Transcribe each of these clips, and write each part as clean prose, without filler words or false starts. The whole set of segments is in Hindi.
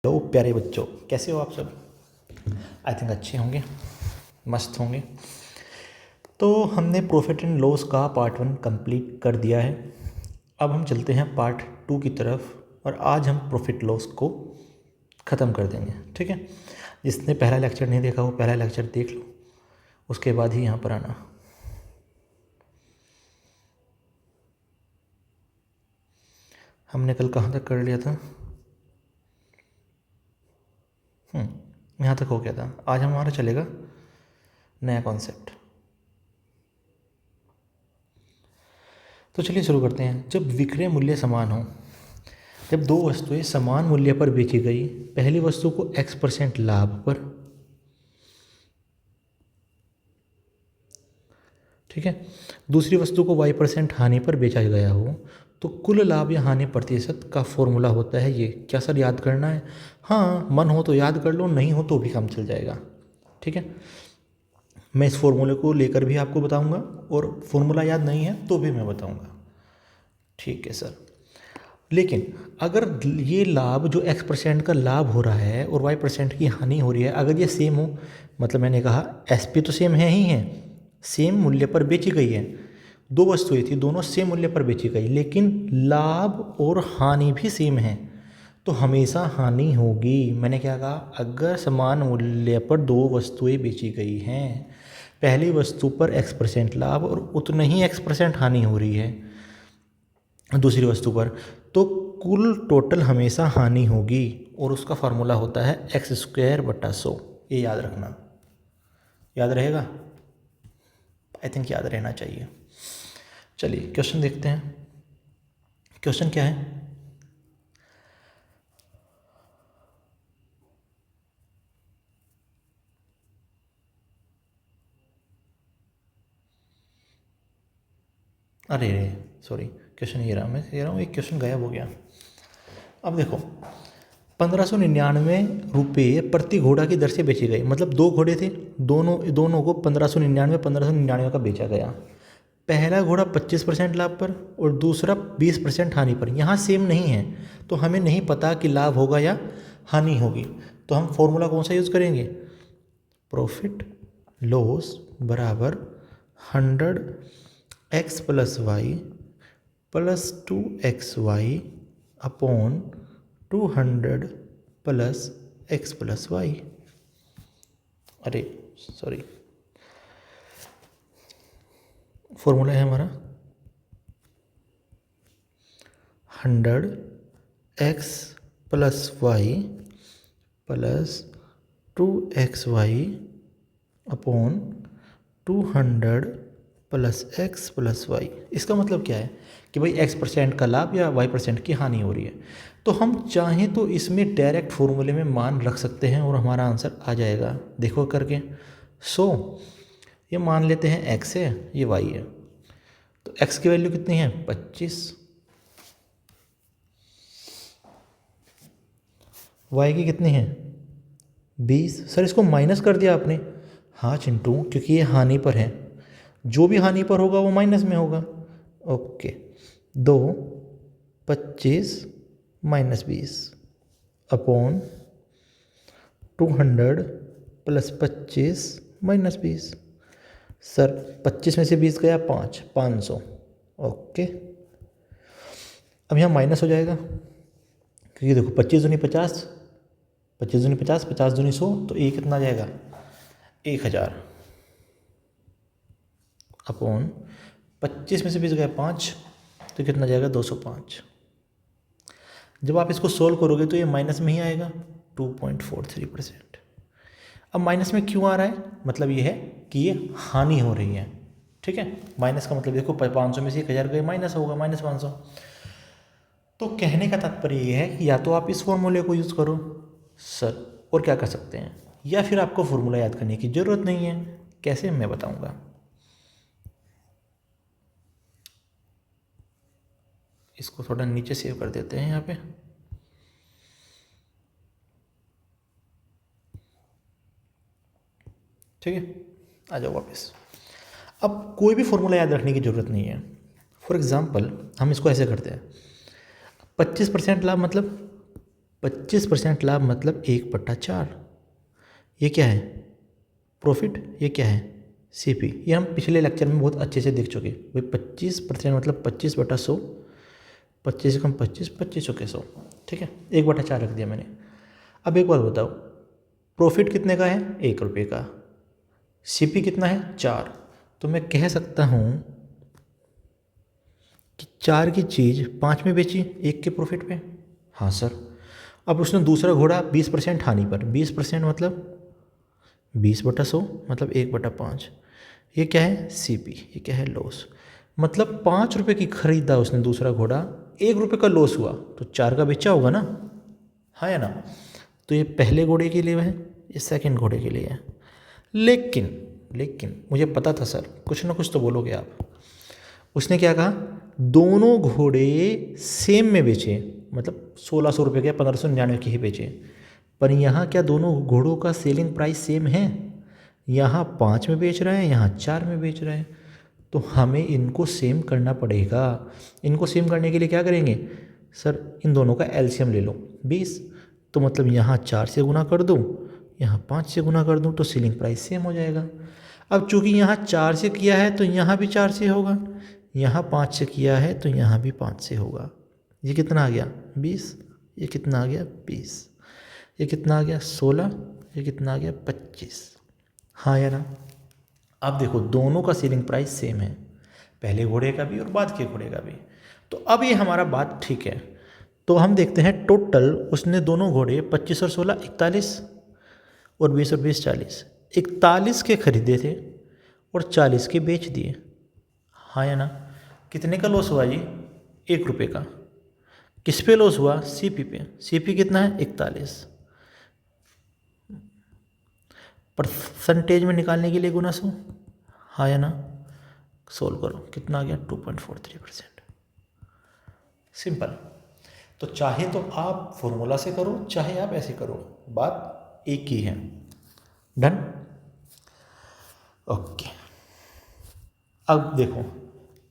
हेलो प्यारे बच्चों, कैसे हो आप सब? आई थिंक अच्छे होंगे, मस्त होंगे। तो हमने प्रॉफिट एंड लॉस का पार्ट 1 कंप्लीट कर दिया है। अब हम चलते हैं पार्ट 2 की तरफ और आज हम प्रॉफिट लॉस को ख़त्म कर देंगे। ठीक है, जिसने पहला लेक्चर नहीं देखा वो पहला लेक्चर देख लो, उसके बाद ही यहाँ पर आना। हमने कल कहाँ तक कर लिया था? यहाँ तक हो गया था। आज हमारा चलेगा नया कॉन्सेप्ट। तो चलिए शुरू करते हैं। जब विक्रय मूल्य समान हो, जब दो वस्तुएं समान मूल्य पर बेची गई, पहली वस्तु को X% लाभ पर, ठीक है, दूसरी वस्तु को Y% हानि पर बेचा गया हो, तो कुल लाभ या हानि प्रतिशत का फॉर्मूला होता है ये। क्या सर याद करना है? हाँ, मन हो तो याद कर लो, नहीं हो तो भी काम चल जाएगा। ठीक है, मैं इस फॉर्मूले को लेकर भी आपको बताऊंगा और फॉर्मूला याद नहीं है तो भी मैं बताऊंगा। ठीक है सर, लेकिन अगर ये लाभ जो X% का लाभ हो रहा है और Y% की हानि हो रही है, अगर ये सेम हो, मतलब मैंने कहा SP तो सेम है ही है, सेम मूल्य पर बेची गई है, दो वस्तुएं थी, दोनों सेम मूल्य पर बेची गई, लेकिन लाभ और हानि भी सेम है, तो हमेशा हानि होगी। मैंने क्या कहा? अगर समान मूल्य पर दो वस्तुएं बेची गई हैं, पहली वस्तु पर X% लाभ और उतना ही X% हानि हो रही है दूसरी वस्तु पर, तो कुल टोटल हमेशा हानि होगी और उसका फार्मूला होता है X²/100। ये याद रखना। याद रहेगा? आई थिंक याद रहना चाहिए। चलिए क्वेश्चन देखते हैं। क्वेश्चन क्या है? अरे सॉरी, क्वेश्चन ये रहा, मैं कह रहा हूँ एक क्वेश्चन गायब हो गया। अब देखो, 1599 प्रति घोड़ा की दर से बेचे गए, मतलब दो घोड़े थे, दोनों को 1599 का बेचा गया। पहला घोड़ा 25% लाभ पर और दूसरा 20% हानि पर। यहाँ सेम नहीं है तो हमें नहीं पता कि लाभ होगा या हानि होगी, तो हम फॉर्मूला कौन सा यूज़ करेंगे? प्रॉफिट लॉस बराबर 100x + y + 2xy upon 200 + x + y। अरे सॉरी, फॉर्मूला है हमारा 100x + y + 2xy upon 200 + x + y। इसका मतलब क्या है कि भाई X% का लाभ या Y% की हानि हो रही है। तो हम चाहें तो इसमें डायरेक्ट फॉर्मूले में मान रख सकते हैं और हमारा आंसर आ जाएगा। देखो करके। ये मान लेते हैं X है, ये Y है, तो X की वैल्यू कितनी है? 25, Y की कितनी है? 20। सर इसको माइनस कर दिया आपने? हाँ चिंटू, क्योंकि ये हानि पर है, जो भी हानि पर होगा वो माइनस में होगा। Okay, 2 25 - 20 upon 200 + 25 - 20। सर 25 में से 20 गया 500। ओके, अब यहाँ माइनस हो जाएगा क्योंकि देखो 25 दूनी 50, 25 दूनी 50, 50 दूनी 100, तो ये कितना आ जाएगा? 1000 अपॉन 25 में से 20 गया 5, तो कितना जाएगा? 205। जब आप इसको सोल्व करोगे तो ये माइनस में ही आएगा, 2.43%। अब माइनस में क्यों आ रहा है? मतलब ये है कि ये हानि हो रही है। ठीक है, माइनस का मतलब देखो 500 में से 1000 गए, माइनस होगा, -500। तो कहने का तात्पर्य ये है कि या तो आप इस फॉर्मूले को यूज़ करो सर, और क्या कर सकते हैं, या फिर आपको फॉर्मूला याद करने की ज़रूरत नहीं है। कैसे, मैं बताऊंगा। इसको थोड़ा नीचे सेव कर देते हैं यहाँ पे। ठीक है, आ जाओ वापस। अब कोई भी फॉर्मूला याद रखने की ज़रूरत नहीं है। फॉर एग्जांपल हम इसको ऐसे करते हैं, 25% लाभ मतलब 25% लाभ मतलब 1/4। ये क्या है? प्रॉफिट। ये क्या है? सीपी। ये हम पिछले लेक्चर में बहुत अच्छे से देख चुके। भाई 25% मतलब 25/100, 25 से कम 25, 25 के 100, ठीक है, 1/4 रख दिया मैंने। अब एक बात बताओ, प्रॉफिट कितने का है? 1 रुपये का। सीपी कितना है? 4। तो मैं कह सकता हूँ कि 4 की चीज़ 5 में बेची 1 के प्रॉफिट पे। हाँ सर। अब उसने दूसरा घोड़ा 20% हानि पर, 20% मतलब 20/100 मतलब 1/5। ये क्या है? सीपी। ये क्या है? लॉस। मतलब 5 रुपये की खरीदा उसने दूसरा घोड़ा, 1 रुपये का लॉस हुआ, तो 4 का बेचा होगा ना? हाँ या ना? तो ये पहले घोड़े के लिए है, ये सेकंड घोड़े के लिए है। लेकिन मुझे पता था सर कुछ ना कुछ तो बोलोगे आप। उसने क्या कहा? दोनों घोड़े सेम में बेचे, मतलब 1600 रुपये के 1599 के ही बेचे। पर यहाँ क्या दोनों घोड़ों का सेलिंग प्राइस सेम है? यहाँ 5 में बेच रहे हैं, यहाँ 4 में बेच रहे हैं। तो हमें इनको सेम करना पड़ेगा। इनको सेम करने के लिए क्या करेंगे? सर इन दोनों का एलसीएम ले लो 20। तो मतलब यहाँ 4 से गुना कर दूँ, यहाँ 5 से गुना कर दूँ, तो सेलिंग प्राइस सेम हो जाएगा। अब चूंकि यहाँ 4 से किया है तो यहाँ भी 4 से होगा, यहाँ 5 से किया है तो यहाँ भी 5 से होगा। ये कितना आ गया? 20। ये कितना आ गया? 20। ये कितना आ गया? 16। ये कितना आ गया? 25। हाँ या ना? अब देखो दोनों का सेलिंग प्राइस सेम है, पहले घोड़े का भी और बाद के घोड़े का भी। तो अब ये हमारा बात ठीक है। तो हम देखते हैं टोटल उसने दोनों घोड़े 25 और 16 41 और 20 और 20 40, 41 के खरीदे थे और 40 के बेच दिए। हाँ या ना? कितने का लॉस हुआ जी? 1 रुपये का। किस पे लॉस हुआ? सीपी पे। सीपी कितना है? 41। परसेंटेज में निकालने के लिए गुना 100। हाँ या ना? सोल्व करो, कितना आ गया? 2.43%। सिंपल। तो चाहे तो आप फॉर्मूला से करो, चाहे आप ऐसे करो, बात एक ही है। डन? ओके। अब देखो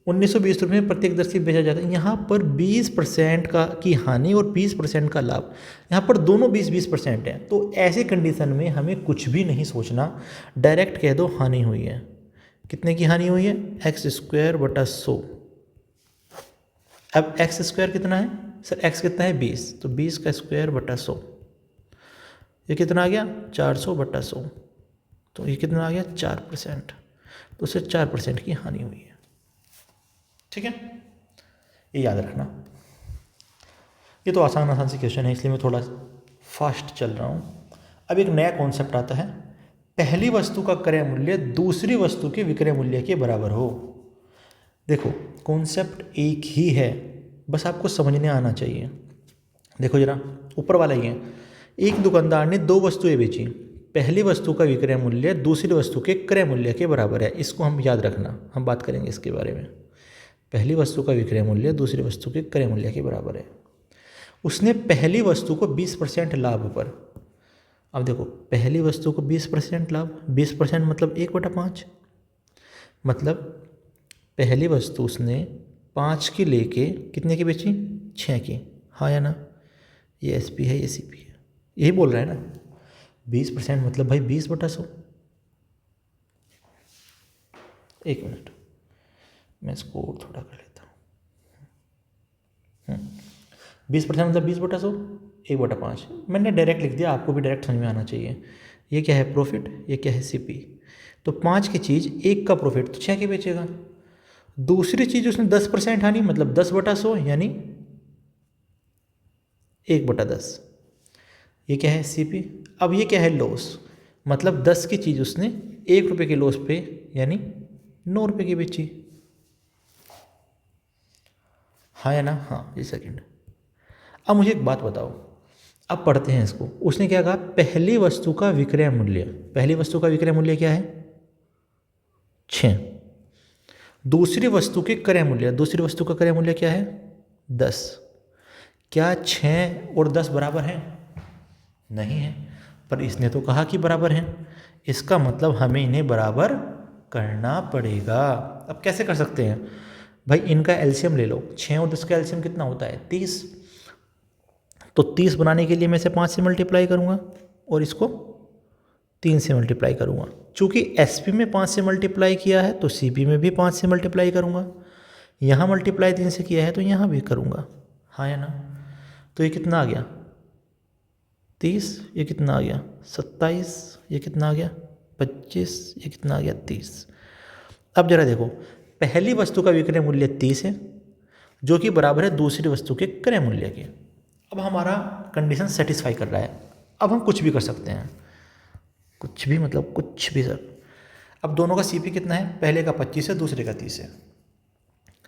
1920 रुपये में प्रत्येक दर्शी बेचा जाता है। यहाँ पर 20% का की हानि और 20% का लाभ, यहाँ पर दोनों 20-20% है। तो ऐसे कंडीशन में हमें कुछ भी नहीं सोचना, डायरेक्ट कह दो हानि हुई है। कितने की हानि हुई है? x²/100। अब x² कितना है सर? x कितना है? 20। तो 20²/100, ये कितना आ गया? 400/100। तो ये कितना आ गया? 4%। तो उससे 4% की हानि हुई है। ठीक है, ये याद रखना। ये तो आसान सी क्वेश्चन है, इसलिए मैं थोड़ा फास्ट चल रहा हूँ। अब एक नया कॉन्सेप्ट आता है, पहली वस्तु का क्रय मूल्य दूसरी वस्तु के विक्रय मूल्य के बराबर हो। देखो कॉन्सेप्ट एक ही है, बस आपको समझने आना चाहिए। देखो जरा ऊपर वाला ही है। एक दुकानदार ने 2 वस्तुएं बेची, पहली वस्तु का विक्रय मूल्य दूसरी वस्तु के क्रय मूल्य के बराबर है। इसको हम याद रखना, हम बात करेंगे इसके बारे में। पहली वस्तु का विक्रय मूल्य दूसरी वस्तु के क्रय मूल्य के बराबर है। उसने पहली वस्तु को 20% लाभ पर, अब देखो पहली वस्तु को 20% लाभ, 20% मतलब 1/5, मतलब पहली वस्तु उसने 5 की लेके कितने की बेची? 6 की। हाँ या ना? ये एसपी है, ये सीपी है, यही बोल रहा है ना। 20% मतलब भाई 20/100। एक मिनट मैं इसको और थोड़ा कर लेता हूँ। 20% मतलब 20/100, 1/5। मैंने डायरेक्ट लिख दिया, आपको भी डायरेक्ट समझ में आना चाहिए। ये क्या है? प्रॉफिट। ये क्या है? सीपी। तो 5 की चीज़ 1 का प्रॉफिट तो 6 के बेचेगा। दूसरी चीज़ उसने 10% हानि, मतलब 10/100 यानी 1/10। ये क्या है? सीपी। अब ये क्या है? लॉस, मतलब 10 की चीज़ उसने 1 रुपये के लॉस पे यानी 9 रुपये की बेची। हाँ या ना? हाँ, ये सेकंड। अब मुझे एक बात बताओ, अब पढ़ते हैं इसको। उसने क्या कहा? पहली वस्तु का विक्रय मूल्य, पहली वस्तु का विक्रय मूल्य क्या है? 6। दूसरी वस्तु के क्रय मूल्य, दूसरी वस्तु का क्रय मूल्य क्या है? 10। क्या 6 और 10 बराबर हैं? नहीं है, पर इसने तो कहा कि बराबर हैं। इसका मतलब हमें इन्हें बराबर करना पड़ेगा। अब कैसे कर सकते हैं भाई? इनका एलसीएम ले लो, 6 और 10 का एलसीएम कितना होता है? 30। तो 30 बनाने के लिए मैं इसे 5 से मल्टीप्लाई करूँगा और इसको 3 से मल्टीप्लाई करूँगा। चूँकि SP में 5 से मल्टीप्लाई किया है तो CP में भी 5 से मल्टीप्लाई करूँगा। यहाँ मल्टीप्लाई 3 से किया है तो यहाँ भी करूँगा, हाँ या ना। तो ये कितना आ गया 30, ये कितना आ गया 27, ये कितना आ गया 25, ये कितना आ गया 30। अब जरा देखो, पहली वस्तु का विक्रय मूल्य 30 है जो कि बराबर है दूसरी वस्तु के क्रय मूल्य के। अब हमारा कंडीशन सेटिस्फाई कर रहा है। अब हम कुछ भी कर सकते हैं, कुछ भी मतलब कुछ भी सर। अब दोनों का CP कितना है, पहले का 25 है, दूसरे का 30 है।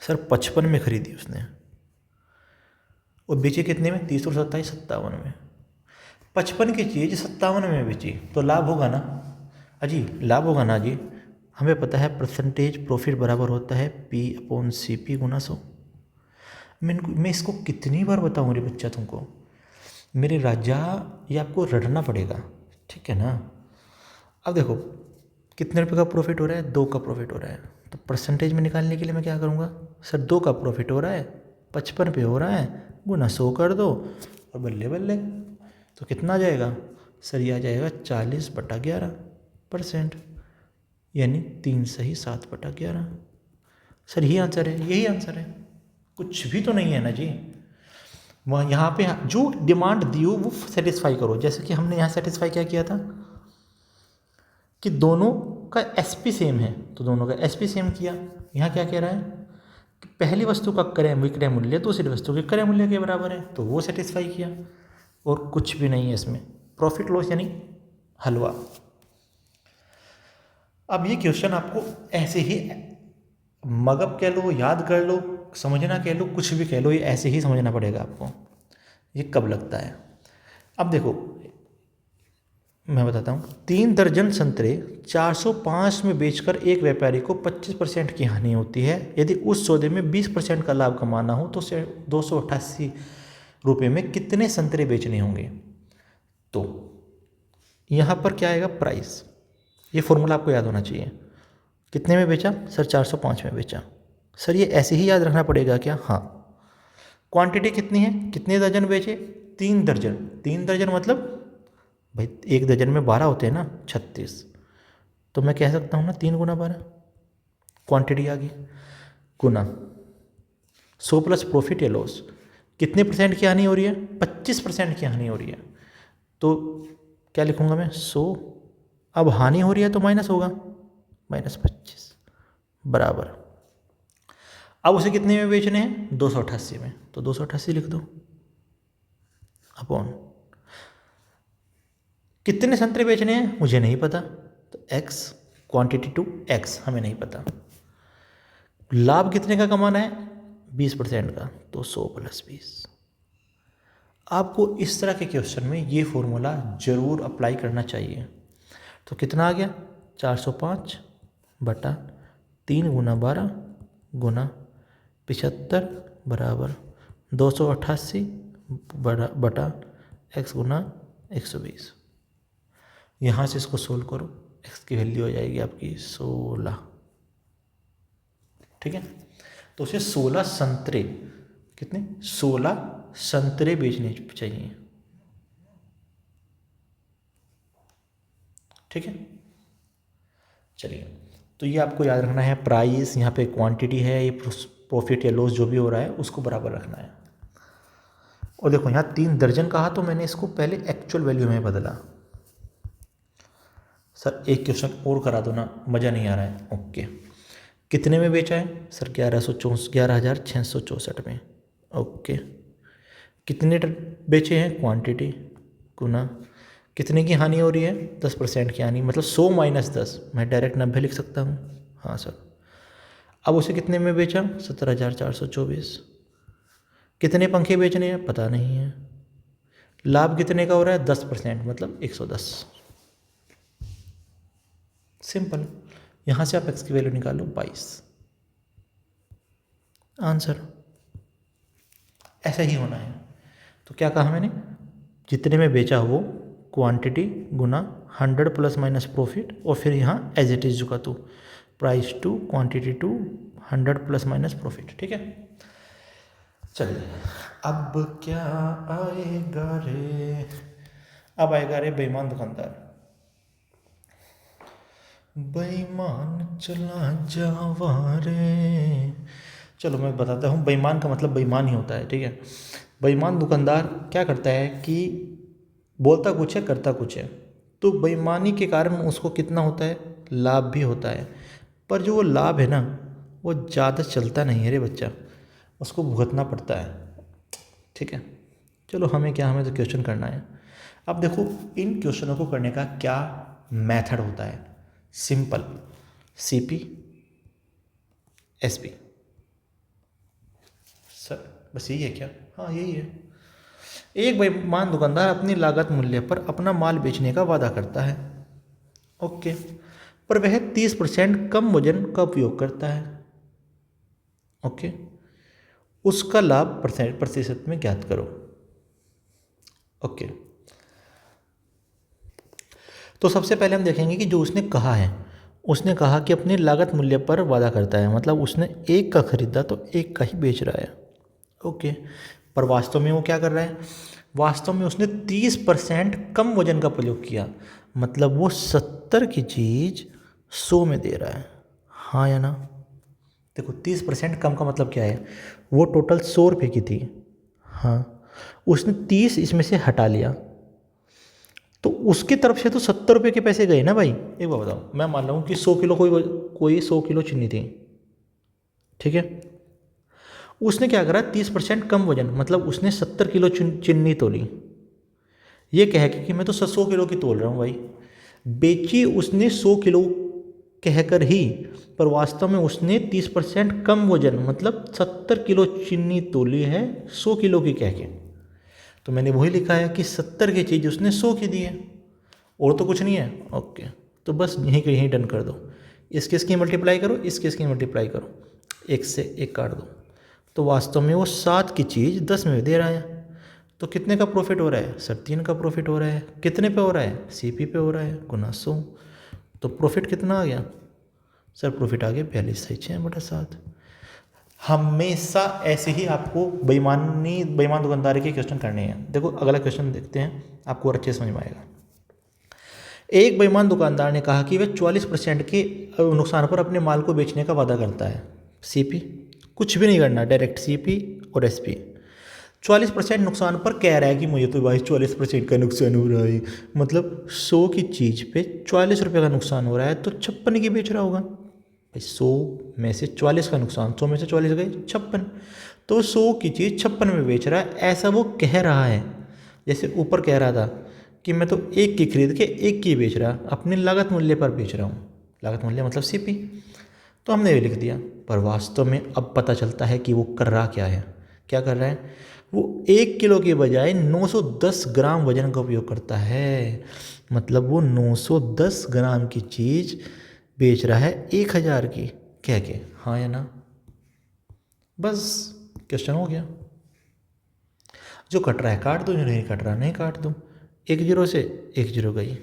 सर 55 में खरीदी उसने और बेची कितने में, 30 और 27 57 में। 55 की चीज़ 57 में बेची तो लाभ होगा ना अजी, लाभ होगा ना जी। हमें पता है परसेंटेज प्रॉफिट बराबर होता है P/CP गुना 100। मैं इसको कितनी बार बताऊँ रे बच्चा तुमको, मेरे राजा, ये आपको रटना पड़ेगा, ठीक है ना। अब देखो कितने रुपए का प्रॉफिट हो रहा है, 2 का प्रॉफिट हो रहा है। तो परसेंटेज में निकालने के लिए मैं क्या करूँगा, सर 2 का प्रॉफिट हो रहा है, 55 पे हो रहा है, गुना 100 कर दो और बल्ले बल्ले। तो कितना आ जाएगा सर, ये आ जाएगा 40/11%, यानी 3 सही 7/11। सर यही आंसर है, यही आंसर है, कुछ भी तो नहीं है ना जी। वहाँ यहाँ पे जो डिमांड दी हो वो सेटिस्फाई करो। जैसे कि हमने यहाँ सेटिस्फाई क्या किया था कि दोनों का SP सेम है, तो दोनों का SP सेम किया। यहाँ क्या कह रहा है कि पहली वस्तु का क्रय विक्रय मूल्य दूसरी वस्तु के क्रय मूल्य के बराबर है, तो वो सेटिस्फाई किया। और कुछ भी नहीं है इसमें, प्रॉफिट लॉस यानी हलवा। अब ये क्वेश्चन आपको ऐसे ही मगअप कह लो, याद कर लो, समझना कह लो, कुछ भी कह लो, ये ऐसे ही समझना पड़ेगा आपको। ये कब लगता है, अब देखो मैं बताता हूँ। 3 दर्जन संतरे 405 में बेचकर एक व्यापारी को 25% की हानि होती है। यदि उस सौदे में 20% का लाभ कमाना हो तो 288 रुपये में कितने संतरे बेचने होंगे। तो यहाँ पर क्या आएगा, प्राइस। ये फॉर्मूला आपको याद होना चाहिए। कितने में बेचा सर, 405 में बेचा। सर ये ऐसे ही याद रखना पड़ेगा क्या, हाँ। क्वांटिटी कितनी है, कितने दर्जन बेचे, 3 दर्जन। 3 दर्जन मतलब भाई 1 दर्जन में 12 होते हैं ना, 36। तो मैं कह सकता हूँ ना 3 गुना 12, क्वांटिटी आ गई, गुना 100 प्लस प्रॉफिट या लॉस। कितने % की हानि हो रही है, 25% की हानि हो रही है। तो क्या लिखूँगा मैं, 100। अब हानि हो रही है तो माइनस होगा, -25 बराबर। अब उसे कितने में बेचने हैं, 288 में, तो 288 लिख दो अपॉन कितने संतरे बेचने हैं मुझे नहीं पता, तो x क्वांटिटी टू x हमें नहीं पता। लाभ कितने का कमाना है, 20% का, तो 100 प्लस 20। आपको इस तरह के क्वेश्चन में ये फॉर्मूला जरूर अप्लाई करना चाहिए। तो कितना आ गया, 405/3 गुना 12 गुना 75 बराबर 288 बटा x गुना 120। यहाँ से इसको सोल्व करो, x की वैल्यू हो जाएगी आपकी 16, ठीक है। तो उसे 16 संतरे, कितने, 16 संतरे बेचने चाहिए, ठीक है। चलिए, तो ये आपको याद रखना है, प्राइस यहाँ पे क्वांटिटी है, ये प्रॉफिट या लॉस जो भी हो रहा है उसको बराबर रखना है। और देखो यहाँ 3 दर्जन कहा तो मैंने इसको पहले एक्चुअल वैल्यू में बदला। सर एक क्वेश्चन और करा दो ना, मज़ा नहीं आ रहा है, ओके। कितने में बेचा है सर, 11,664 में, ओके। कितने बेचे हैं, क्वांटिटी गुना कितने की हानि हो रही है, 10% की हानि, मतलब 100 माइनस 10, मैं डायरेक्ट 90 लिख सकता हूँ, हाँ सर। अब उसे कितने में बेचा, 17,424। कितने पंखे बेचने हैं पता नहीं है। लाभ कितने का हो रहा है, 10%, मतलब 110। सिंपल। यहाँ से आप x की वैल्यू निकालो 22, आंसर ऐसा ही होना है। तो क्या कहा मैंने, जितने में बेचा वो क्वांटिटी गुना 100 प्लस माइनस प्रॉफिट, और फिर यहाँ एज इट इज का तो price to quantity to 100 plus minus profit, ठीक है। चलिए, अब क्या आएगा रे, अब आएगा रे बेईमान दुकानदार। बेईमान चला जावा रे। चलो मैं बताता हूँ, बेईमान का मतलब बेईमान ही होता है, ठीक है। बेईमान दुकानदार क्या करता है कि बोलता कुछ है करता कुछ है, तो बेईमानी के कारण उसको कितना होता है, लाभ भी होता है। पर जो वो लाभ है ना, वो ज़्यादा चलता नहीं है रे बच्चा, उसको भुगतना पड़ता है, ठीक है। चलो हमें क्या, हमें तो क्वेश्चन करना है। अब देखो इन क्वेश्चनों को करने का क्या मेथड होता है, सिंपल, सीपी एसपी। सर बस यही है क्या? हाँ यही है। एक बेईमान दुकानदार अपनी लागत मूल्य पर अपना माल बेचने का वादा करता है, ओके, पर वह 30% कम वजन का उपयोग करता है, ओके। उसका लाभ प्रतिशत में ज्ञात करो, ओके। तो सबसे पहले हम देखेंगे कि जो उसने कहा है, उसने कहा कि अपनी लागत मूल्य पर वादा करता है, मतलब उसने एक का खरीदा तो एक का ही बेच रहा है, ओके। पर वास्तव में वो क्या कर रहा है, वास्तव में उसने 30% कम वजन का प्रयोग किया, मतलब वो 70 की चीज़ 100 में दे रहा है, हाँ या ना। देखो 30% कम का मतलब क्या है, वो टोटल 100 रुपये की थी, हाँ, उसने 30 इसमें से हटा लिया, तो उसकी तरफ से तो 70 रुपये के पैसे गए ना भाई। एक बात बताओ, मैं मान रहा हूँ कि 100 किलो कोई 100 किलो चीनी थी, ठीक है। उसने क्या करा, 30% कम वजन, मतलब उसने 70 किलो चीनी तोली, ये कह के कि मैं तो 100 किलो की तोल रहा हूँ भाई। बेची उसने 100 किलो कहकर ही, पर वास्तव में उसने 30% कम वजन, मतलब 70 किलो चीनी तोली है 100 किलो की कह के। तो मैंने वही लिखा है कि 70 की चीज़ उसने 100 की दी है, और तो कुछ नहीं है, ओके। तो बस यहीं के यहीं डन कर दो, इसकी मल्टीप्लाई करो, इसकी मल्टीप्लाई करो, एक से एक काट दो, तो वास्तव में वो 7 की चीज़ 10 में दे रहा है। तो कितने का प्रॉफिट हो रहा है सर, 3 का प्रॉफिट हो रहा है। कितने पे हो रहा है, सीपी पे हो रहा है, गुना 100। तो प्रॉफिट कितना आ गया सर, प्रॉफिट आ गया 42/6/7। हमेशा ऐसे ही आपको बेईमान दुकानदारी के क्वेश्चन करने हैं। देखो अगला क्वेश्चन देखते हैं, आपको और अच्छे समझ में आएगा। एक बेईमान दुकानदार ने कहा कि वह 44% के नुकसान पर अपने माल को बेचने का वादा करता है, सीपी कुछ भी नहीं करना, डायरेक्ट सीपी और एसपी। 44% नुकसान पर कह रहा है कि मुझे तो भाई 44% का नुकसान हो रहा है, मतलब 100 की चीज़ पे 44 रुपये का नुकसान हो रहा है, तो 56 की बेच रहा होगा भाई। 100 में से 44 का नुकसान, 100 में से 44 गए 56, तो 100 की चीज़ 56 में बेच रहा है, ऐसा वो कह रहा है। जैसे ऊपर कह रहा था कि मैं तो एक की खरीद के एक की बेच रहा, अपनी लागत मूल्य पर बेच रहा हूँ, लागत मूल्य मतलब सीपी, तो हमने ये लिख दिया। पर वास्तव में अब पता चलता है कि वो कर रहा क्या है, क्या कर रहा है, वो 1 किलो के बजाय 910 ग्राम वजन का उपयोग करता है, मतलब वो 910 ग्राम की चीज़ बेच रहा है 1000 की कह के, हाँ या ना। बस क्वेश्चन हो गया। जो कट रहा है काट दो, जो नहीं कट रहा नहीं काट दो। 1 जीरो से 1 जीरो गई,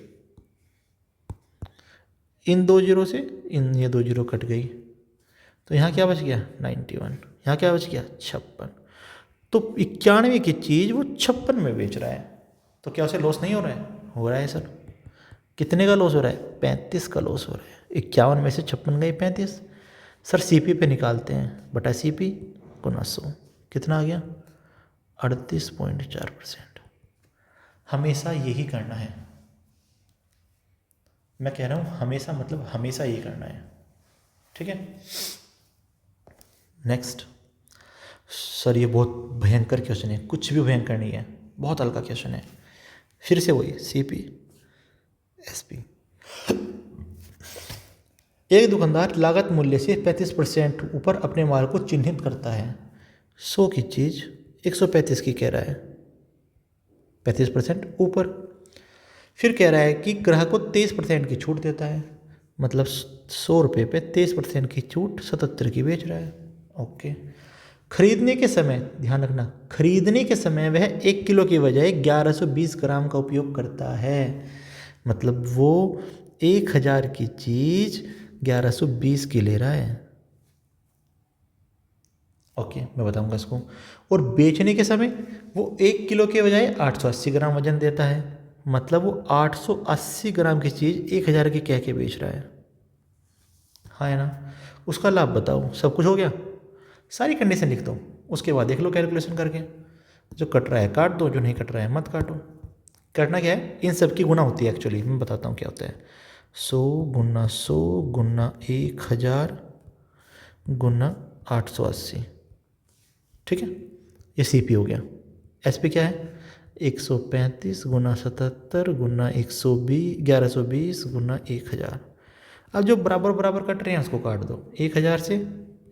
इन 2 जीरो से इन ये 2 जीरो कट गई, तो यहाँ क्या बच गया 91, यहाँ क्या बच गया 56। तो 91 की चीज़ वो 56 में बेच रहा है, तो क्या उसे लॉस नहीं हो रहा है? हो रहा है सर। कितने का लॉस हो रहा है? 35 का लॉस हो रहा है। 51 में से 56 गई 35, सर सीपी पे निकालते हैं, बटा सीपी गुना 100, कितना आ गया 38.4%। हमेशा यही करना है, मैं कह रहा हूँ हमेशा, मतलब हमेशा यही करना है, ठीक है। नेक्स्ट, सर ये बहुत भयंकर क्वेश्चन है, कुछ भी भयंकर नहीं है, बहुत हल्का क्वेश्चन है। फिर से वही सीपी एसपी। एक दुकानदार लागत मूल्य से 35% ऊपर अपने माल को चिन्हित करता है। 100 की चीज़ 135 की कह रहा है, 35% ऊपर। फिर कह रहा है कि ग्राहक को 23% की छूट देता है, मतलब 100 रुपये पे 23% की छूट 77 की बेच रहा है, ओके। खरीदने के समय ध्यान रखना, खरीदने के समय वह 1 किलो की बजाय 1120 ग्राम का उपयोग करता है, मतलब वो 1000 की चीज़ 1120 की ले रहा है, ओके, मैं बताऊंगा इसको। और बेचने के समय वो 1 किलो के बजाय 880 ग्राम वजन देता है, मतलब वो 880 ग्राम की चीज़ 1000 की कह के बेच रहा है। हाँ है ना। उसका लाभ बताओ, सब कुछ हो गया, सारी कंडीशन लिख दो, उसके बाद देख लो कैलकुलेशन करके। जो कट रहा है काट दो, जो नहीं कट रहा है मत काटो। करना क्या है, इन सब की गुना होती है एक्चुअली, मैं बताता हूँ क्या होता है। 100 गुना 1000 गुना 880, ठीक है, ये सी पी हो गया। एस पी क्या है, 135 गुना 77 गुना 1120 गुना 1000। अब जो बराबर बराबर कट रहे हैं उसको काट दो, 1000 से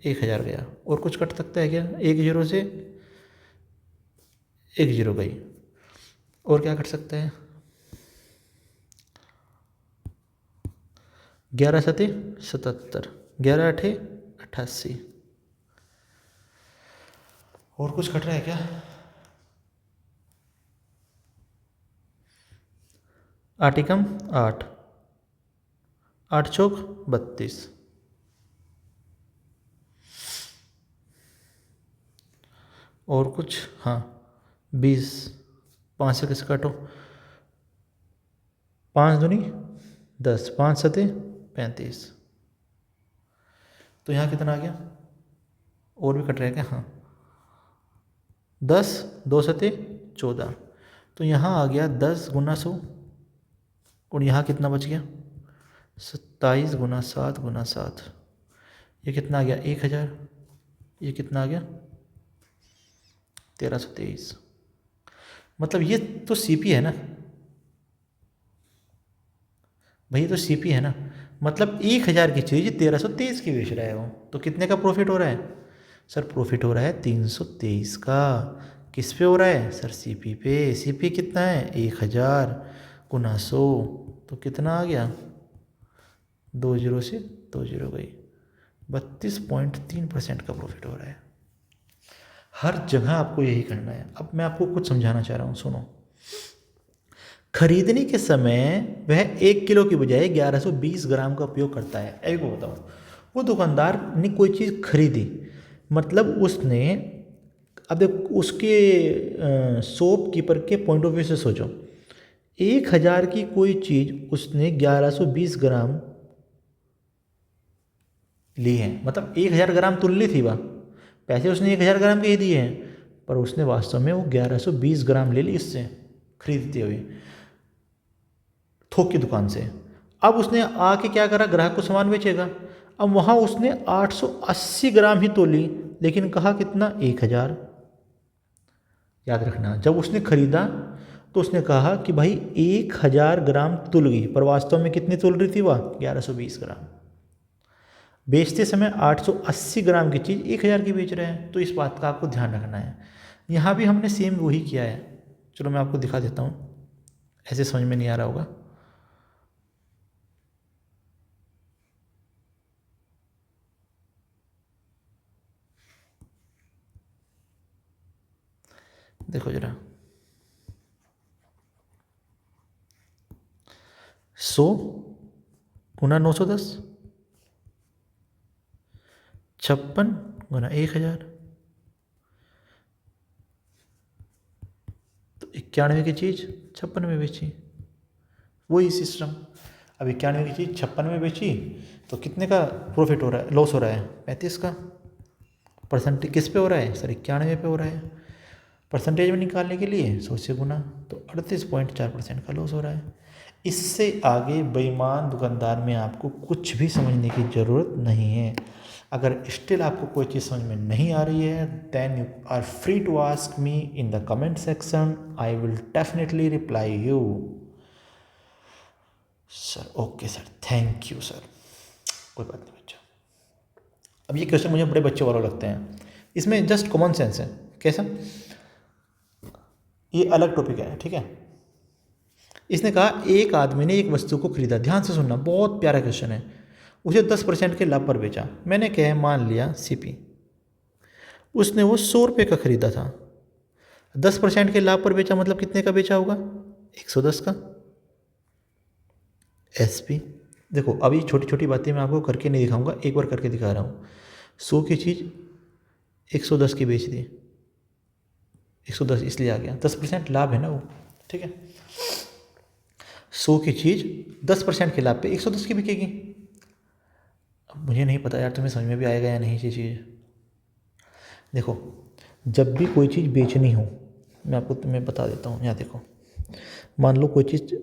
1000 गया, और कुछ कट सकता है क्या, 10 से 10 गई, और क्या कट सकता है, 11 सते 77, 11 अठे 88, और कुछ कट रहा है क्या, 8 एकम 8, 8 चौक 32, और कुछ, हाँ 20, 5 से कैसे काटो, 5 दूनी 10, 5 सते 35, तो यहाँ कितना आ गया, और भी कट रहा है क्या, हाँ 10, 2 सते 14, तो यहाँ आ गया 10 गुना 100, और यहाँ कितना बच गया, 27 गुना 7 गुना 7, ये कितना आ गया 1000, ये कितना आ गया 1323। मतलब ये तो सीपी है ना भाई, तो सीपी है ना, मतलब 1000 की चीज़ 1323 की बेच रहा है वो, तो कितने का प्रॉफिट हो रहा है सर, प्रॉफिट हो रहा है 323 का। किस पे हो रहा है सर, सीपी पे। सीपी कितना है 1000 गुना 100, तो कितना आ गया, 20 से 20 गई, 32.3% का प्रॉफिट हो रहा है। हर जगह आपको यही करना है। अब मैं आपको कुछ समझाना चाह रहा हूँ, सुनो। खरीदने के समय वह 1 किलो की बजाय 1120 ग्राम का उपयोग करता है। अभी को बताऊँ, वो दुकानदार ने कोई चीज़ खरीदी, मतलब उसने, अब देखो उसके शॉप कीपर के पॉइंट ऑफ व्यू से सोचो, 1000 की कोई चीज़ उसने 1120 ग्राम ली है, मतलब 1000 ग्राम तुल ली थी वह, पैसे उसने 1000 ग्राम के ही दिए हैं, पर उसने वास्तव में वो 1120 ग्राम ले ली इससे खरीदते हुए थोक की दुकान से। अब उसने आके क्या करा, ग्राहक को सामान बेचेगा, अब वहाँ उसने 880 ग्राम ही तोली, लेकिन कहा कितना 1000। याद रखना, जब उसने खरीदा तो उसने कहा कि भाई 1000 ग्राम तुल गई, पर वास्तव में कितनी तुल रही थी वह 1120 ग्राम। बेचते समय 880 ग्राम की चीज़ 1000 की बेच रहे हैं, तो इस बात का आपको ध्यान रखना है। यहाँ भी हमने सेम वही किया है। चलो मैं आपको दिखा देता हूँ, ऐसे समझ में नहीं आ रहा होगा। देखो जरा, 100 गुना 910, 56 गुना 1000, तो 91 की चीज़ 56 में बेची, वही सिस्टम। अब 91 की चीज़ 56 में बेची, तो कितने का प्रॉफिट हो रहा है, लॉस हो रहा है 35 का। परसेंटेज किस पे हो रहा है सर, 91 पे हो रहा है। परसेंटेज में निकालने के लिए 100 से गुना, तो 38.4% का लॉस हो रहा है। इससे आगे बेईमान दुकानदार में आपको कुछ भी समझने की ज़रूरत नहीं है। अगर स्टिल आपको कोई चीज़ समझ में नहीं आ रही है, then you are free to ask me in the comment section, I will definitely reply you. Sir okay sir, thank you sir, कोई बात नहीं बच्चा। अब ये क्वेश्चन मुझे बड़े बच्चों वालों लगते हैं, इसमें जस्ट कॉमन सेंस है। कैसा, ये अलग टॉपिक है, ठीक है। इसने कहा एक आदमी ने एक वस्तु को खरीदा, ध्यान से सुनना, बहुत प्यारा क्वेश्चन है। उसे 10% के लाभ पर बेचा। मैंने क्या मान लिया सीपी, उसने वो 100 रुपये का खरीदा था, 10% के लाभ पर बेचा, मतलब कितने का बेचा होगा 110 का। एसपी देखो, अभी छोटी छोटी बातें मैं आपको करके नहीं दिखाऊंगा, एक बार करके दिखा रहा हूँ। 100 की चीज़ 110 की बेच दी, 110 इसलिए आ गया, 10% लाभ है ना वो, ठीक है। 100 की चीज़ 10% के लाभ पे 110 की बिकेगी। अब मुझे नहीं पता यार तुम्हें समझ में भी आएगा या नहीं ये चीज़। देखो, जब भी कोई चीज़ बेचनी हो, मैं आपको तुम्हें बता देता हूँ, यहाँ देखो, मान लो कोई चीज़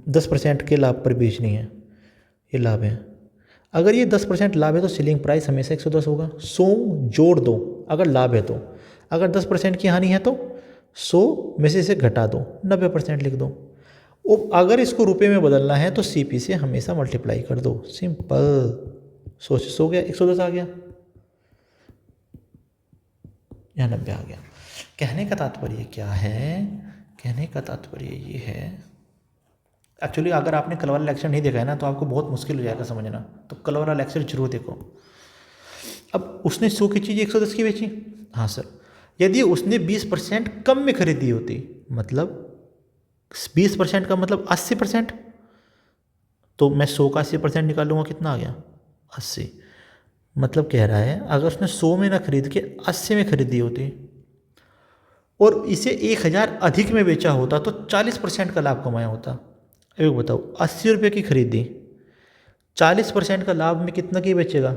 10% के लाभ पर बेचनी है, ये लाभ है। अगर ये 10% लाभ है तो सेलिंग प्राइस हमेशा 110 होगा। 100 जोड़ दो अगर लाभ है तो, अगर 10% की हानि है तो 100 में से इसे घटा दो, 90% लिख दो। अगर इसको रुपए में बदलना है तो सीपी से हमेशा मल्टीप्लाई कर दो, सिंपल। 100 से 100 गया, 110 आ गया, यहाँ 90 आ गया। कहने का तात्पर्य क्या है, कहने का तात्पर्य ये है, एक्चुअली अगर आपने कल वाला लेक्चर नहीं देखा है ना तो आपको बहुत मुश्किल हो जाएगा समझना, तो कल वाला लेक्चर जरूर देखो। अब उसने 100 की चीज़ 110 की बेची, हाँ सर, यदि उसने 20% कम में खरीदी होती, मतलब 20% का मतलब 80%, तो मैं 100 का 80% निकालूंगा, कितना आ गया 80। मतलब कह रहा है अगर उसने 100 में ना खरीद के 80 में खरीदी होती और इसे 1000 अधिक में बेचा होता तो 40% का लाभ कमाया होता। एक बताओ, 80 रुपये की खरीदी, 40% का लाभ में कितना की बेचेगा,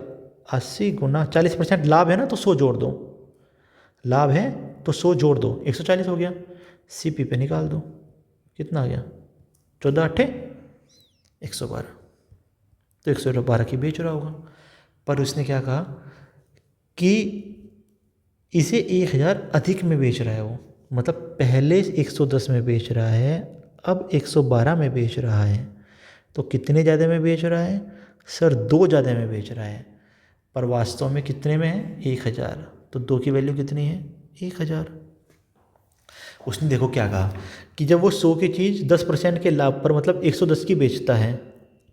80 गुना 40% लाभ है ना, तो 100 जोड़ दो, लाभ है तो 100 जोड़ दो, 140 हो गया। सीपी पे निकाल दो, कितना आ गया, 14 अट्ठे 112, तो 112 की बेच रहा होगा। पर उसने क्या कहा कि इसे 1000 अधिक में बेच रहा है वो, मतलब पहले 110 में बेच रहा है, अब 112 में बेच रहा है। तो कितने ज़्यादा में बेच रहा है सर, 2 ज़्यादा में बेच रहा है, पर वास्तव में कितने में है, 1000। तो 2 की वैल्यू कितनी है, 1000। उसने देखो क्या कहा कि जब वो 100 की चीज़ 10% के लाभ पर मतलब 110 की बेचता है,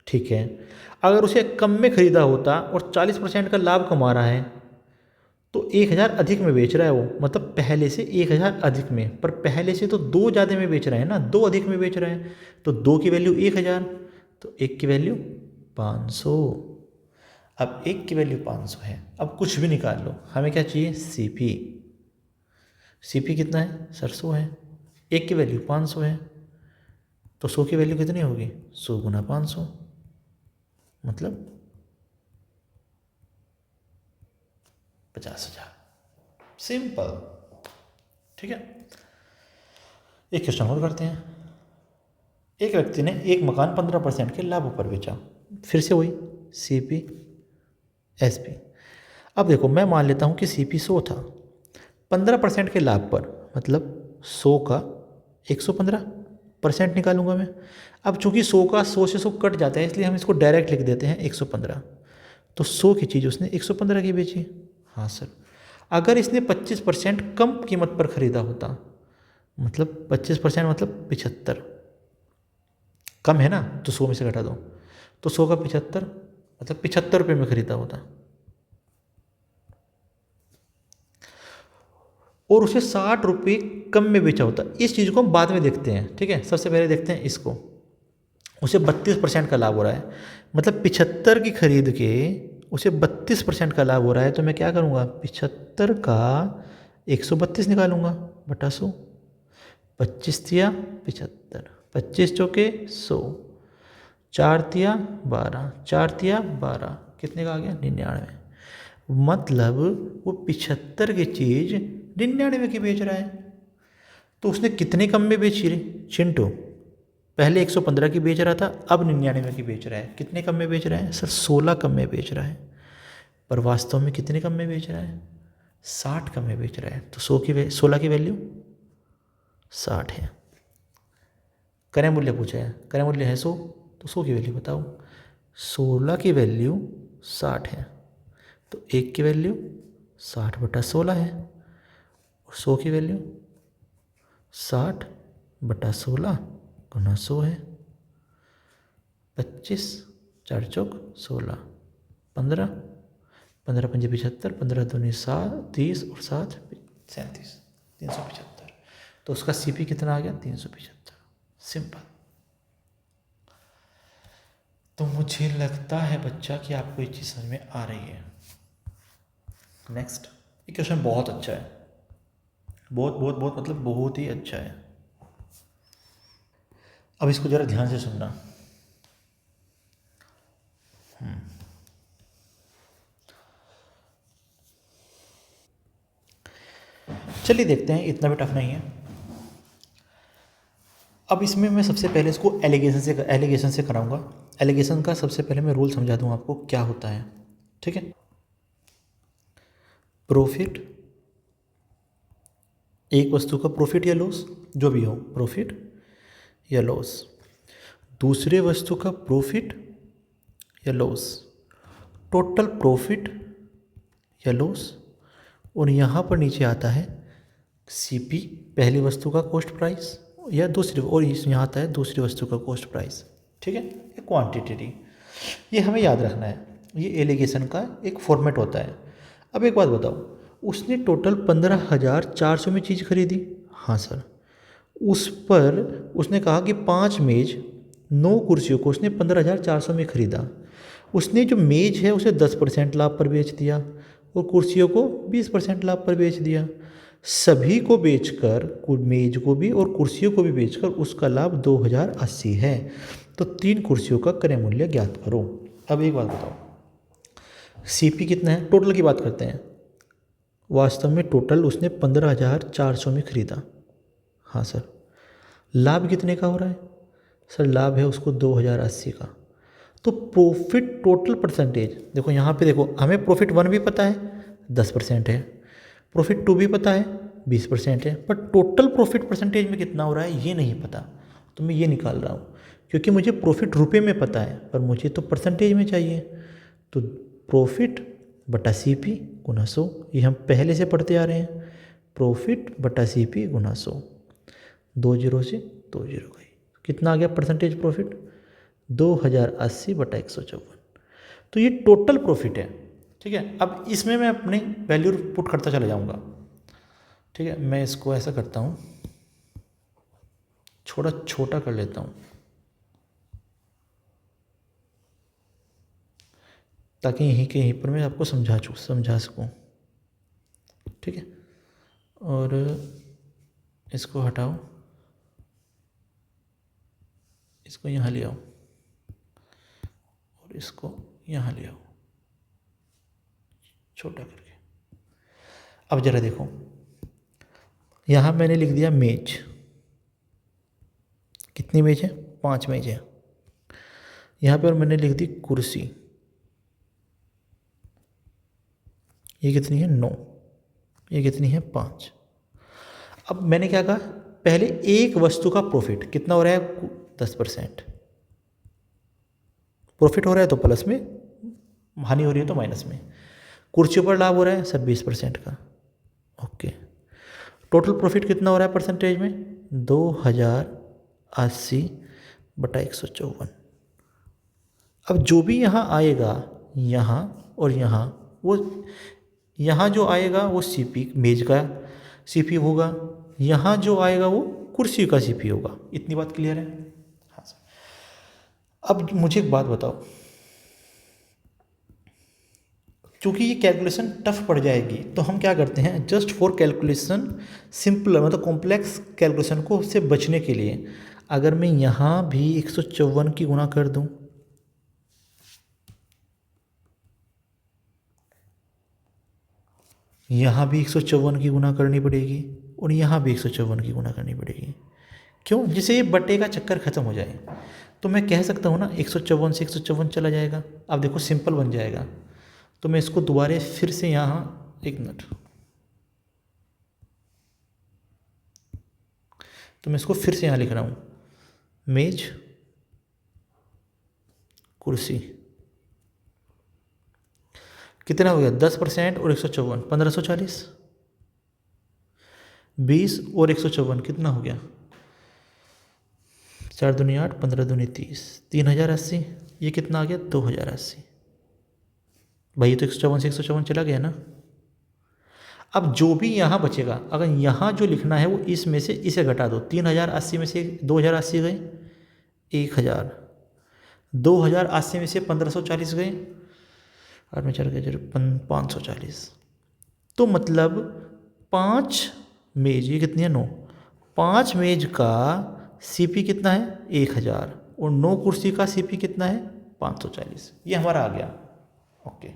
ठीक है, अगर उसे कम में खरीदा होता और 40% का लाभ कमा रहा है तो 1000 अधिक में बेच रहा है वो, मतलब पहले से 1000 अधिक में, पर पहले से तो 2 ज़्यादा में बेच रहा है ना, 2 अधिक में बेच रहा है, तो 2 की वैल्यू 1000, तो 1 की वैल्यू 500। अब 1 की वैल्यू 500 है, अब कुछ भी निकाल लो, हमें क्या चाहिए, सीपी। सीपी कितना है सर, 100 है, 1 की वैल्यू 500 है, तो 100 की वैल्यू कितनी होगी, 100 गुना 500, मतलब 50,000, सिंपल। ठीक है, एक क्वेश्चन और करते हैं। एक व्यक्ति ने एक मकान 15% के लाभ पर बेचा, फिर से वही सीपी एसपी। अब देखो मैं मान लेता हूँ कि सीपी 100 था, 15% के लाभ पर, मतलब 100 का 115% निकालूंगा मैं। अब चूंकि 100 का 100 से 100 कट जाता है, इसलिए हम इसको डायरेक्ट लिख देते हैं 115। तो 100 की चीज़ उसने 115 की बेची, हाँ सर। अगर इसने 25% कम कीमत पर खरीदा होता, मतलब 25% मतलब 75, कम है ना, तो 100 में से घटा दो, तो 100 का 75 मतलब 75 रुपये में खरीदा होता, और उसे 60 रुपये कम में बेचा होता। इस चीज़ को हम बाद में देखते हैं, ठीक है, सबसे पहले देखते हैं इसको। उसे 32% का लाभ हो रहा है, मतलब 75 की खरीद के उसे 32% का लाभ हो रहा है, तो मैं क्या करूँगा, 75 का 132 निकालूंगा बटा 100, 25 तिया 75, 25 चौके 100, 4 तिया 12, 4 तिया 12, कितने का आ गया, 99। मतलब वो 75 की चीज़ 99 की बेच रहा है। तो उसने कितने कम में बेची रे चिंटू, पहले 115 की बेच रहा था, अब 99 की बेच रहा है। कितने कम में बेच रहा है सर, 16 कम में बेच रहा है, पर वास्तव में कितने कम में बेच रहा है, 60 कम में बेच रहा है। तो 16 की वैल्यू 60 है। क्रय मूल्य पूछा है, क्रय मूल्य है 100, तो 100 की वैल्यू बताओ। 16 की वैल्यू 60 है, तो 1 की वैल्यू 60 बटा 16 है, और 100 की वैल्यू 60 बटा 16 गुना 100 है। 25 4 चौक 16, 15, 15 पंजे 75, 15 दूनी 30 और 7 37, 375। तो उसका सीपी कितना आ गया, 375। सिंपल। तो मुझे लगता है बच्चा कि आपको ये चीज़ समझ में आ रही है। नेक्स्ट, ये क्वेश्चन बहुत अच्छा है, बहुत बहुत बहुत मतलब बहुत ही अच्छा है। अब इसको ज़रा ध्यान से सुनना। चलिए देखते हैं, इतना भी टफ नहीं है। अब इसमें मैं सबसे पहले इसको एलिगेशन से कराऊंगा। एलिगेशन का सबसे पहले मैं रूल समझा दूँ आपको क्या होता है, ठीक है। प्रॉफिट, एक वस्तु का प्रॉफिट या लॉस जो भी हो, प्रॉफिट या लॉस, दूसरे वस्तु का प्रॉफिट या लॉस, टोटल प्रॉफिट या लॉस, और यहाँ पर नीचे आता है सीपी, पहली वस्तु का कॉस्ट प्राइस या दूसरी, और यहाँ आता है दूसरी वस्तु का कॉस्ट प्राइस, ठीक है। ये क्वांटिटी, ये हमें याद रखना है, ये एलिगेशन का एक फॉर्मेट होता है। अब एक बात बताओ, उसने टोटल 15,400 में चीज़ खरीदी, हाँ सर। उस पर उसने कहा कि 5 मेज 9 कुर्सियों को उसने 15,400 में ख़रीदा। उसने जो मेज है उसे 10% लाभ पर बेच दिया और कुर्सियों को 20% लाभ पर बेच दिया। सभी को बेचकर, मेज को भी और कुर्सियों को भी बेचकर उसका लाभ 2,080 है। तो 3 कुर्सियों का क्रय मूल्य ज्ञात करो। अब एक बात बताओ, सीपी कितना है, टोटल की बात करते हैं। वास्तव में टोटल उसने 15,400 में खरीदा, हाँ सर। लाभ कितने का हो रहा है सर? लाभ है उसको 2,080 का। तो प्रॉफिट टोटल परसेंटेज देखो, यहाँ पे देखो, हमें प्रॉफिट 1 भी पता है 10% है, प्रॉफिट 2 भी पता है 20% है, पर टोटल प्रॉफिट परसेंटेज में कितना हो रहा है ये नहीं पता। तो मैं ये निकाल रहा हूँ, क्योंकि मुझे प्रॉफिट रुपए में पता है पर मुझे तो परसेंटेज में चाहिए। तो प्रॉफिट बटा सी पी गुना 100, ये हम पहले से पढ़ते आ रहे हैं। प्रॉफिट बटा सी पी गुना 100, 2 जीरो से 2 जीरो गई, कितना आ गया परसेंटेज प्रॉफिट? 2,080 बटा 154। तो ये टोटल प्रॉफिट है, ठीक है। अब इसमें मैं अपनी वैल्यू पुट करता चला जाऊंगा, ठीक है। मैं इसको ऐसा करता हूँ, छोटा छोटा कर लेता हूँ ताकि यहीं के यहीं पर मैं आपको समझा सकूँ, ठीक है। और इसको हटाओ, इसको यहाँ ले आओ और इसको यहाँ ले आओ छोटा करके। अब ज़रा देखो, यहाँ मैंने लिख दिया मेज, कितनी मेज है? 5 मेज है। यहाँ पर मैंने लिख दी कुर्सी, ये कितनी है? 9, ये कितनी है? 5। अब मैंने क्या कहा, पहले एक वस्तु का प्रॉफिट कितना हो रहा है? 10%। प्रॉफिट हो रहा है तो प्लस में, हानि हो रही है तो माइनस में। कुर्सियों पर लाभ हो रहा है सर 20% का, ओके। टोटल प्रॉफिट कितना हो रहा है परसेंटेज में? 2,080 बटा 154। अब जो भी यहाँ आएगा, यहाँ और यहाँ, वो यहाँ जो आएगा वो सीपी मेज का सीपी होगा, यहाँ जो आएगा वो कुर्सी का सीपी होगा। इतनी बात क्लियर है? हाँ सर। अब मुझे एक बात बताओ, क्योंकि ये कैलकुलेशन टफ पड़ जाएगी तो हम क्या करते हैं, जस्ट फॉर कैलकुलेशन सिंपल, मतलब कॉम्प्लेक्स कैलकुलेशन को से बचने के लिए, अगर मैं यहाँ भी 154 की गुणा कर दूँ, यहाँ भी 154 की गुणा करनी पड़ेगी और यहाँ भी 154 की गुणा करनी पड़ेगी। क्यों? जिससे ये बटे का चक्कर खत्म हो जाए। तो मैं कह सकता हूँ ना, 154 से 154 चला जाएगा। अब देखो सिंपल बन जाएगा। तो मैं इसको दोबारा फिर से यहाँ, एक मिनट, तो मैं इसको फिर से यहाँ लिख रहा हूँ, मेज कुर्सी, कितना हो गया? 10% और 154, 1540। 20 और 154 कितना हो गया? 4 दूनी 8, 15 दूनी 30, 3,080। ये कितना आ गया? 2,080। भाई तो 154 से 154 चला गया ना। अब जो भी यहाँ बचेगा, अगर यहाँ जो लिखना है वो इसमें से इसे घटा दो। 3,080 में से 2,080 गए, 1,000। 2,080 में से 1,540 गए, और में चल गए 540। तो मतलब 5 मेज, ये कितनी है 9, 5 मेज का सीपी कितना है 1000 और 9 कुर्सी का सीपी कितना है 540, ये हमारा आ गया। ओके,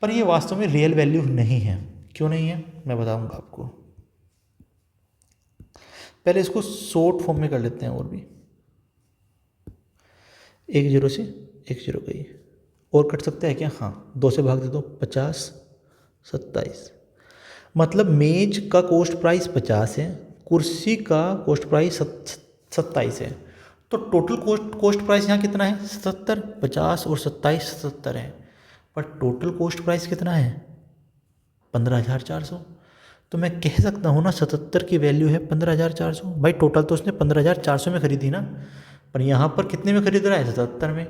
पर ये वास्तव में रियल वैल्यू नहीं है। क्यों नहीं है मैं बताऊंगा आपको। पहले इसको शॉर्ट फॉर्म में कर लेते हैं, और भी 1 0 से 1 0 गई, और कट सकता है क्या? हाँ, 2 से भाग दे दो, 50 27, मतलब मेज का कॉस्ट प्राइस 50 है, कुर्सी का कॉस्ट प्राइस 27 है, तो टोटल कॉस्ट प्राइस यहाँ कितना है 77, 50 और 27 77 है, पर टोटल कॉस्ट प्राइस कितना है 15,400। तो मैं कह सकता हूँ ना 77 की वैल्यू है 15,400। भाई टोटल तो उसने 15,400 में खरीदी ना, पर यहाँ पर कितने में खरीद रहा है 77 में।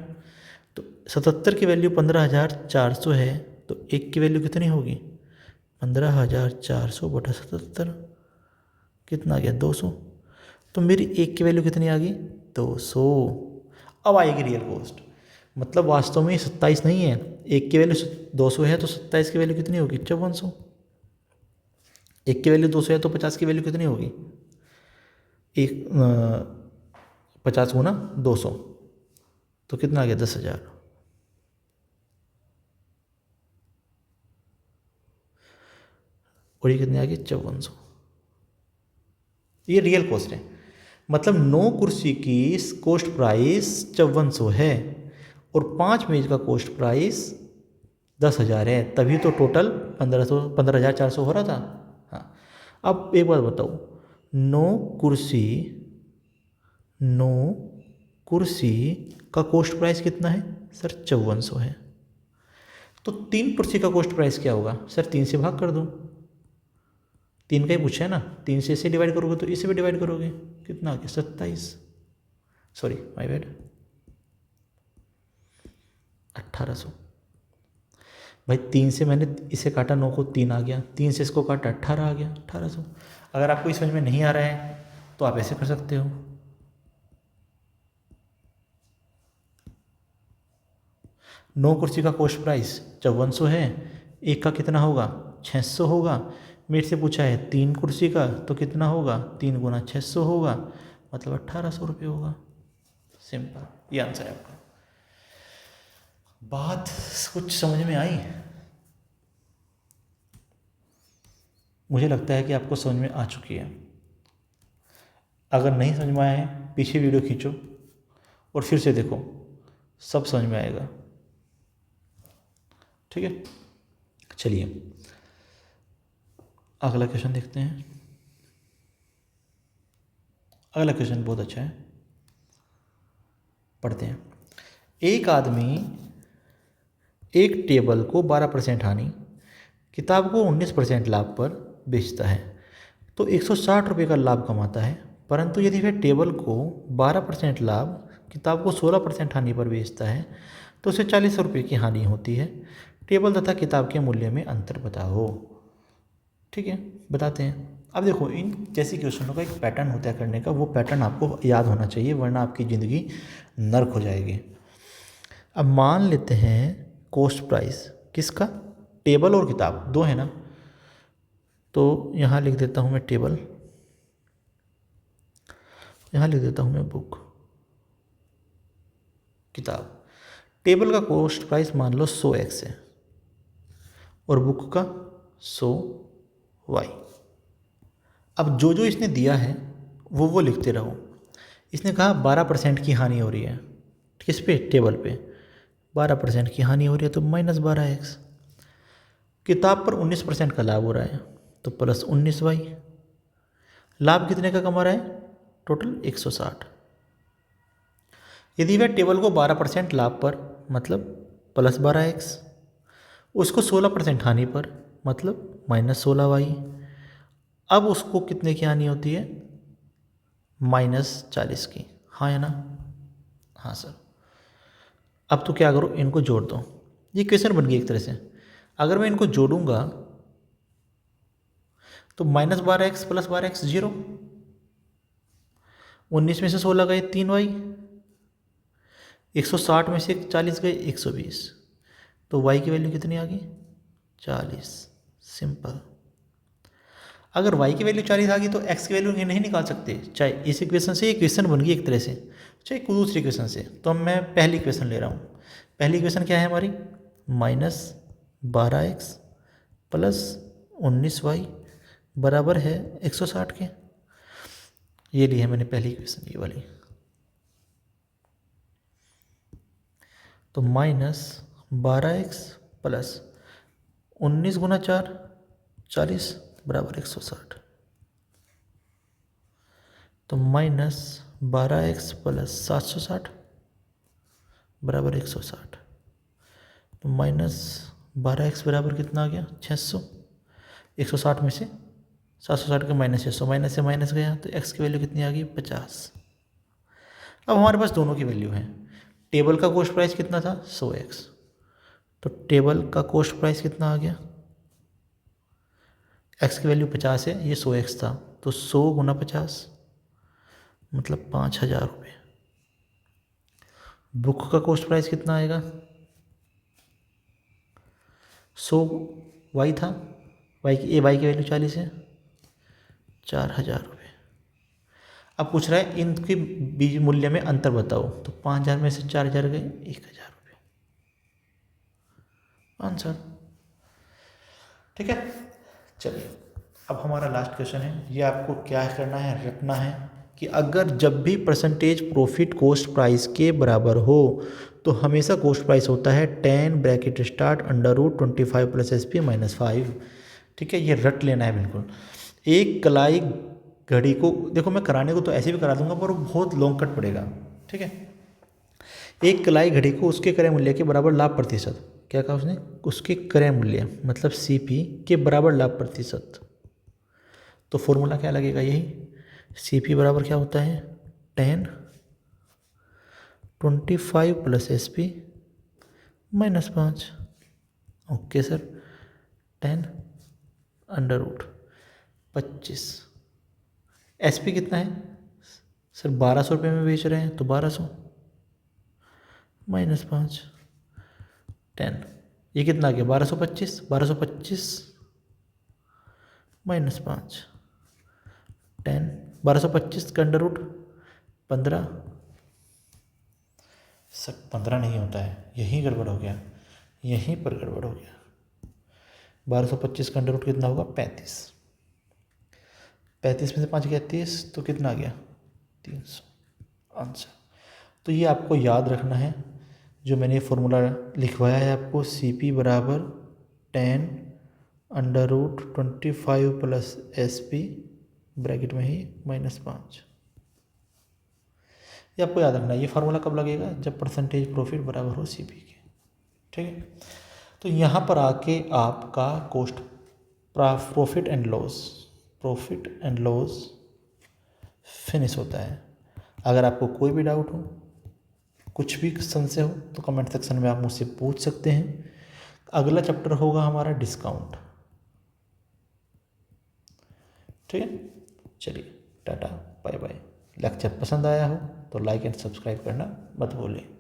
तो 77 की वैल्यू 15,400 है, तो एक की वैल्यू कितनी होगी 15,400 बटा 77, कितना आ गया 200। तो मेरी एक की वैल्यू कितनी आ गई 200। अब आएगी रियल कॉस्ट, मतलब वास्तव में 27 नहीं है, एक की वैल्यू 200 है, तो 27 की वैल्यू कितनी होगी 5400। एक की वैल्यू 200 है तो 50 की वैल्यू कितनी होगी, 50 गुना 200, तो कितना आ गया 10,000। और ये कितनी आ गई 5400। ये रियल कॉस्ट है, मतलब 9 कुर्सी की कॉस्ट प्राइस 5400 है और 5 मेज का कॉस्ट प्राइस 10,000 है, तभी तो टोटल 15,400 हो रहा था। हाँ, अब एक बात बताओ, 9 कुर्सी का कॉस्ट प्राइस कितना है सर 5400 है, तो 3 कुर्सी का कॉस्ट प्राइस क्या होगा सर, 3 से भाग कर दो, 3 का ही पूछा है ना, 3 से इसे डिवाइड करोगे तो इसे भी डिवाइड करोगे, कितना आ गया 27, सॉरी माय बैड 1800। भाई 3 से मैंने इसे काटा 9 को 3 आ गया, 3 से इसको काटा 18 आ गया 1800। अगर आपको इस समझ में नहीं आ रहा है तो आप ऐसे कर सकते हो, नौ कुर्सी का कॉस्ट प्राइस 5400 है, एक का कितना होगा 600 होगा, मेरे से पूछा है 3 कुर्सी का तो कितना होगा 3 गुना 600 होगा, मतलब 1800 रुपये होगा। सिंपल, ये आंसर है आपका। बात कुछ समझ में आई? मुझे लगता है कि आपको समझ में आ चुकी है। अगर नहीं समझ में आया है पीछे वीडियो खींचो और फिर से देखो, सब समझ में आएगा। ठीक है, चलिए अगला क्वेश्चन देखते हैं। अगला क्वेश्चन बहुत अच्छा है, पढ़ते हैं। एक आदमी एक टेबल को 12% हानि, किताब को 19% लाभ पर बेचता है, तो 160 रुपये का लाभ कमाता है, परंतु यदि वह टेबल को 12% लाभ, किताब को 16% हानि पर बेचता है तो उसे 40 रुपये की हानि होती है। टेबल तथा किताब के मूल्य में अंतर बताओ। ठीक है, बताते हैं। अब देखो, इन जैसे क्वेश्चनों का एक पैटर्न होता है करने का, वो पैटर्न आपको याद होना चाहिए, वरना आपकी ज़िंदगी नर्क हो जाएगी। अब मान लेते हैं कॉस्ट प्राइस किसका, टेबल और किताब दो है ना, तो यहाँ लिख देता हूँ मैं टेबल, यहाँ लिख देता हूँ मैं बुक, किताब। टेबल का कॉस्ट प्राइस मान लो 100x है और बुक का 100y। अब जो जो इसने दिया है वो लिखते रहो। इसने कहा 12% की हानि हो रही है, किस पे, टेबल पे 12% की हानि हो रही है तो -12x। किताब पर 19% का लाभ हो रहा है तो +19y। लाभ कितने का कमा रहा है, टोटल 160। यदि वह टेबल को 12% लाभ पर मतलब +12x, उसको 16% हानि पर मतलब -16y, अब उसको कितने की हानि होती है, -40 की। हाँ है ना, हाँ सर। अब तो क्या करो, इनको जोड़ दो, ये क्वेश्चन बन गया एक तरह से। अगर मैं इनको जोड़ूंगा तो -12x + 12x 0, 19 में से 16 गए 3y, 160 में से 40 गए 120, तो y की वैल्यू कितनी आ गई 40 सिंपल। अगर y की वैल्यू 40 आ गई तो x की वैल्यू नहीं निकाल सकते, चाहे इस इक्वेशन से इक्वेशन बन गई एक तरह से, चाहे कोई दूसरी इक्वेशन से। तो मैं पहली इक्वेशन ले रहा हूँ। पहली इक्वेशन क्या है हमारी, -12x प्लस 19y बराबर है 160 के। ये ली है मैंने पहली इक्वेशन, ये वाली। तो -12x प्लस 19 गुना 4 40 बराबर 160। तो -12x प्लस 760 बराबर 160। तो -12x बराबर कितना आ गया, 600। 160 में से 760 के -600, माइनस से माइनस गया तो x की वैल्यू कितनी आ गई, 50। अब हमारे पास दोनों की वैल्यू है। टेबल का कॉस्ट प्राइस कितना था, 100x। तो टेबल का कॉस्ट प्राइस कितना आ गया, x की वैल्यू 50 है, ये 100x था, तो 100 गुना 50 मतलब 5000 रुपये। बुक का कॉस्ट प्राइस कितना आएगा, 100 वाई था, वाई की वैल्यू 40 है, 4000 रुपये। अब पूछ रहा है इनके बीज मूल्य में अंतर बताओ, तो 5000 में से 4000 गए, 1000 रुपये आंसर। ठीक है, चलिए अब हमारा लास्ट क्वेश्चन है। ये आपको क्या करना है, रटना है कि अगर जब भी परसेंटेज प्रॉफिट कॉस्ट प्राइस के बराबर हो तो हमेशा कॉस्ट प्राइस होता है 10 ब्रैकेट स्टार्ट √25 प्लस SP -5। ठीक है, ये रट लेना है बिल्कुल। एक कलाई घड़ी को, देखो मैं कराने को तो ऐसे भी करा दूंगा पर वो बहुत लॉन्ग कट पड़ेगा। ठीक है, एक कलाई घड़ी को उसके क्रय मूल्य के बराबर लाभ प्रतिशत, क्या कहा उसने, उसके क्रय मूल्य मतलब CP के बराबर लाभ प्रतिशत। तो फॉर्मूला क्या लगेगा, यही CP बराबर क्या होता है, 10/25 plus SP -5। Okay sir, 10/25। SP कितना है सर, 1200 रुपये में बेच रहे हैं तो 1200 -5 10, ये कितना आ गया, 1225। 1225 -5 10, 1225 का √15। सर 15 नहीं होता है, यहीं गड़बड़ हो गया, यहीं पर गड़बड़ हो गया। 1225 का अंडर कितना होगा, 35। 35 में से 5 गया 30, तो कितना आ गया, 300 आंसर। तो ये आपको याद रखना है, जो मैंने फॉर्मूला लिखवाया है आपको, CP बराबर 10/25 प्लस SP ब्रैकेट में ही -5। ये आपको याद रखना है। ये फार्मूला कब लगेगा, जब परसेंटेज प्रॉफिट बराबर हो CP के। ठीक है, तो यहाँ पर आके आपका cost profit and loss finish होता है। अगर आपको कोई भी डाउट हो, कुछ भी संशय हो, तो कमेंट सेक्शन में आप मुझसे पूछ सकते हैं। अगला चैप्टर होगा हमारा डिस्काउंट। ठीक है, चलिए टाटा बाय बाय। लेक्चर पसंद आया हो तो लाइक एंड सब्सक्राइब करना मत भूलें।